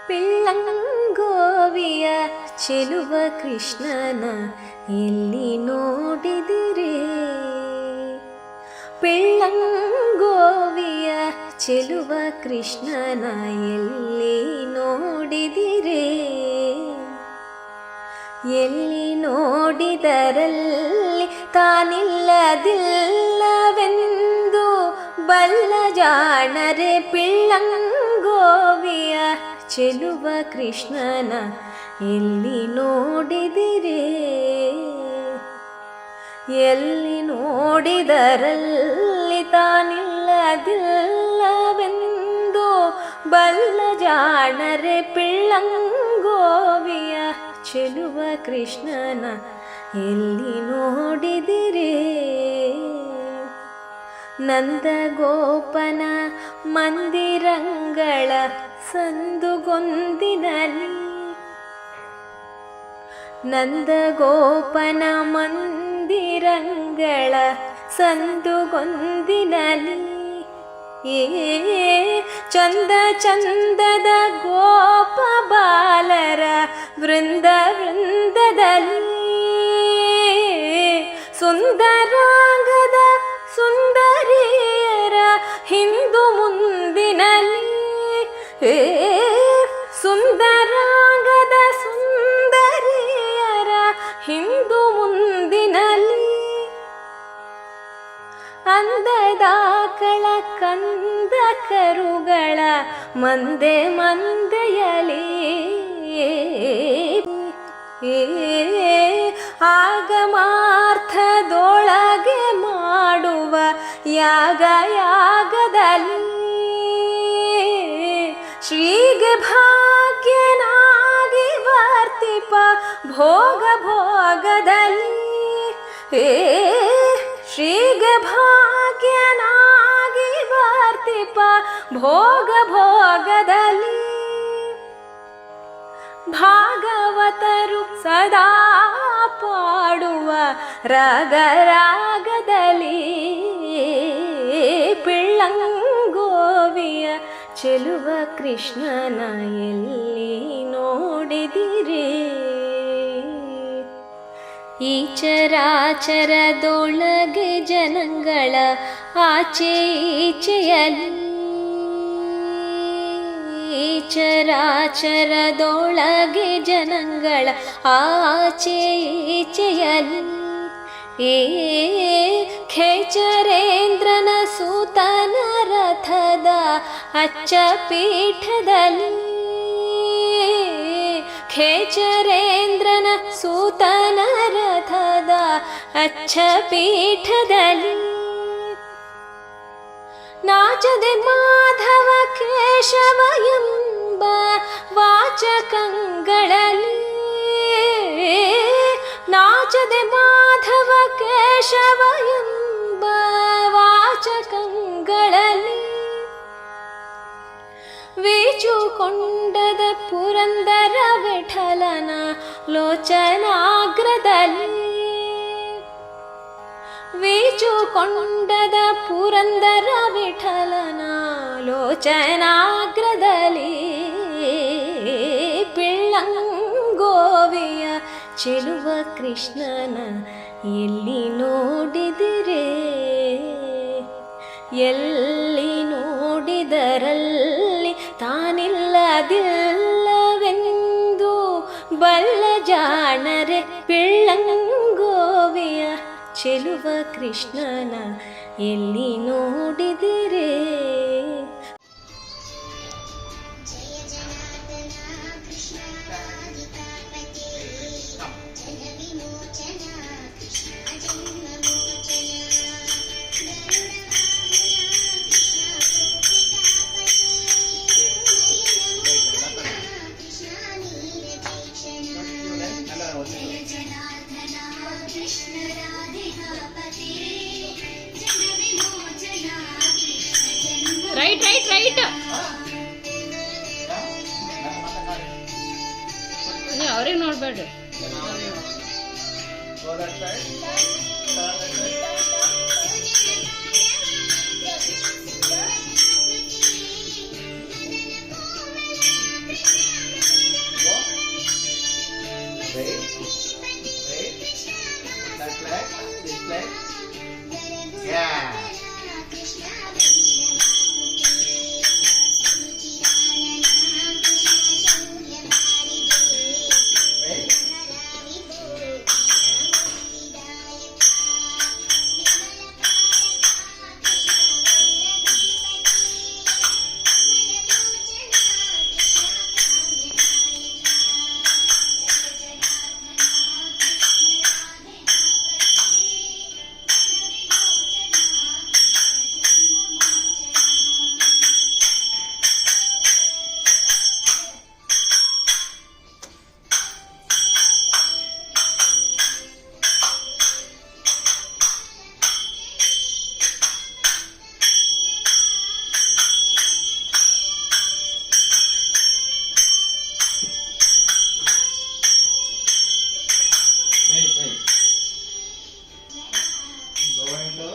ಪಿಳ್ಳಂಗೋವಿಯ ಚೆಲುವ ಕೃಷ್ಣನ ಎಲ್ಲಿ ನೋಡಿದಿರೇ? ಪಿಳ್ಳಂಗೋವಿಯ ಚೆಲುವ ಕೃಷ್ಣನ ಎಲ್ಲಿ ನೋಡಿದಿರೇ? ಎಲ್ಲಿ ನೋಡಿದರಲ್ಲಿ ತಾನಿಲ್ಲದಿಲ್ಲವೆಂದು ಬಲ್ಲ ಜಾಣರೆ ಪಿಳ್ಳಂಗೋವಿಯ ಚೆಲುವ ಕೃಷ್ಣನ ಎಲ್ಲಿ ನೋಡಿದಿರೇ? ಎಲ್ಲಿ ನೋಡಿದರಲ್ಲಿ ತಾನಿಲ್ಲದಿಲ್ಲವೆಂದು ಬಲ್ಲ ಜಾಣರೆ ಪಿಳ್ಳಂಗೋವಿಯ ಚೆಲುವ ಕೃಷ್ಣನ ಎಲ್ಲಿ ನೋಡಿದಿರೇ? ನಂದಗೋಪನ ಮಂದಿರಂಗಳ ಸಂದುಗೊಂದಿನಲ್ಲಿ, ನಂದಗೋಪನ ಮಂದಿರಂಗಳ ಸಂದುಗೊಂದಿನಲ್ಲಿ ಚಂದ ಚಂದದ ಗೋಪ ಬಾಲರ ವೃಂದ ವೃಂದದಲ್ಲಿ, ಸುಂದರಾಂಗದ ಸುಂದರಿಯರ ಹಿಂದು ಮುಂದಿನಲ್ಲಿ, ಸುಂದರಾಂಗದ ಸುಂದರಿಯರ ಹಿಂದು ಮುಂದಿನಲ್ಲಿ, ಅಂದದಾಕಳ ಕಂದ ಕರುಗಳ ಮಂದೆ ಮಂದೆಯಲಿ, ಆಗಮಾರ್ಥದೊಳಗೆ ಮಾಡುವ ಯಾಗ ಯಾಗದಲ್ಲಿ, ಶ್ರೀಗೆ ಭಾಗ್ಯನಾಗಿ ವರ್ತಿಪ ಭೋಗ ಭೋಗದಲ್ಲಿ, ಶ್ರೀಗೆ ಭಾಗ್ಯನಾಗಿ ವರ್ತಿಪ ಭೋಗ ಭೋಗದಲ್ಲಿ, ಭಾಗವತರು ಸದಾ ಪಾಡುವ ರಾಗ ರಾಗದಲ್ಲಿ, ಪಿಳ್ಳಂಗೋವಿಯ ಚೆಲುವ ಕೃಷ್ಣನ ಎಲ್ಲಿ ನೋಡಿದಿರೇ? ಈ ಚರಾಚರದೊಳಗೆ ಜನಗಳ ಆಚೆ ಈಚೆಯಲ್ಲಿ, ಈ ಚರಾಚರದೊಳಗೆ ಜನಗಳ ಆಚೆ ಈಚೆಯಲ್ಲಿ, ಖೇಚರೇಂದ್ರನ ಸೂತನ ರಥದ ಅಚ್ಚ ಪೀಠದಲ್ಲಿ, ಖೇಚರೇಂದ್ರನ ಸೂತನ ರಥದ ಅಚ್ಚ ಪೀಠದಲ್ಲಿ, ನಾಚದೆ ಮಾಧವ ಕೇಶವ ಎಂಬ ವಾಚಕಗಳಲ್ಲಿ, ನಾಚದೆ ಮಾಧವ ಕೇಶವ ಎಂಬ ವಾಚಕಗಳಲ್ಲಿ, ವೀಚುಕೊಂಡದ ಪುರಂದರ ವಿಠಲನ ಲೋಚನಾಗ್ರದಲ್ಲಿ, ವೀಚುಕೊಂಡದ ಪುರಂದರ ವಿಠಲನ ಲೋಚನಾಗ್ರದಲ್ಲಿ, ಪಿಳ್ಳಂಗೋವಿಯ ಚೆಲುವ ಕೃಷ್ಣನ ಎಲ್ಲಿ ನೋಡಿದಿರೇ? ಎಲ್ಲಿ ನೋಡಿದರಲ್ಲಿ ತಾನಿಲ್ಲದಿಲ್ಲವೆಂದು ಬಲ್ಲ ಜಾಣರೆ ಪಿಳ್ಳಂಗೋವಿಯ ಚೆಲುವ ಕೃಷ್ಣನ ಎಲ್ಲಿ ನೋಡಿದಿರೇ? ರೈಟ್ ರೈಟ್ ರೈಟ್ ಅವ್ರಿಗೆ ನೋಡ್ಬೇಡ್ರಿ. ಗೋವಿಂದು